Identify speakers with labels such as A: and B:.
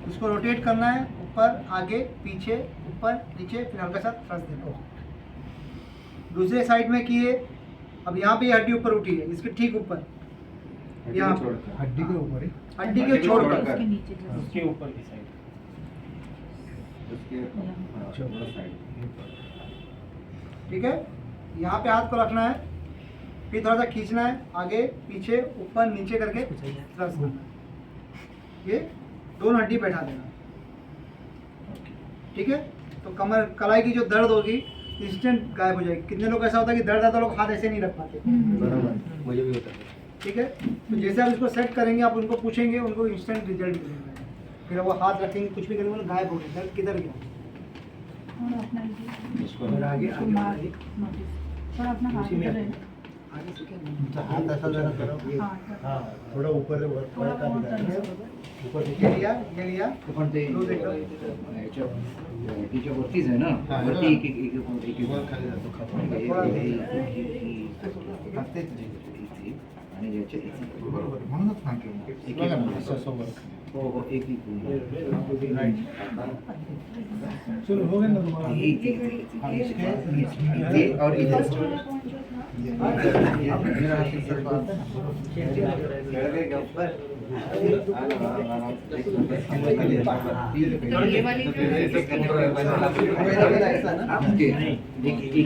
A: इसको रोटेट करना है, ऊपर आगे पीछे ऊपर नीचे, फिर हल्का सा थ्रस्ट देना है। दूसरे साइड में किए, अब यहाँ पे ये हड्डी ऊपर उठी है, इसके ठीक ऊपर, यहाँ
B: हड्डी के ऊपर ही,
A: हड्डी के छोड़कर
C: उसके ऊपर की साइड,
A: ठीक है। यहाँ पे हाथ को रखना है, फिर थोड़ा सा खींचना है, आगे पीछे ऊपर नीचे करके थ्रस्ट करना है। ये दोनों हड्डी बैठा देना, ठीक है। तो कमर कलाई की जो दर्द होगी इंस्टेंट गायब हो जाएगी। कितने लोग ऐसा होता है कि दर्द आता है, लोग हाथ ऐसे नहीं रख पाते,
B: मुझे भी होता है।
A: ठीक है। तो जैसे आप इसको सेट करेंगे, आप उनको पूछेंगे, उनको इंस्टेंट रिजल्ट मिलेगा। फिर वो हाथ रखेंगे, कुछ भी करेंगे, मतलब गायब हो गया, दर्द किधर गया। और आगे आगे बढ़ाइए। आगे से क्या
B: हाथ ऐसा जरा करो, हाँ थोड़ा ऊपर से ऊपर
A: ये लिया, ये लिया,
D: पण ते
A: रोज एकदम
D: तिच्या वरतीच आहे ना,
B: हा,
D: वरती
B: हा.
D: एक
B: वर खाली जातो खाली.
D: आणि याच्या
B: बरोबर, म्हणूनच सांगतो मी. बघा ना, असं असं वर खाली.
D: हो हो एक
B: चलो हो गया ना तुम्हारा.
D: और इधर
B: मेरा हाथ से सर पाता है
D: ये वाली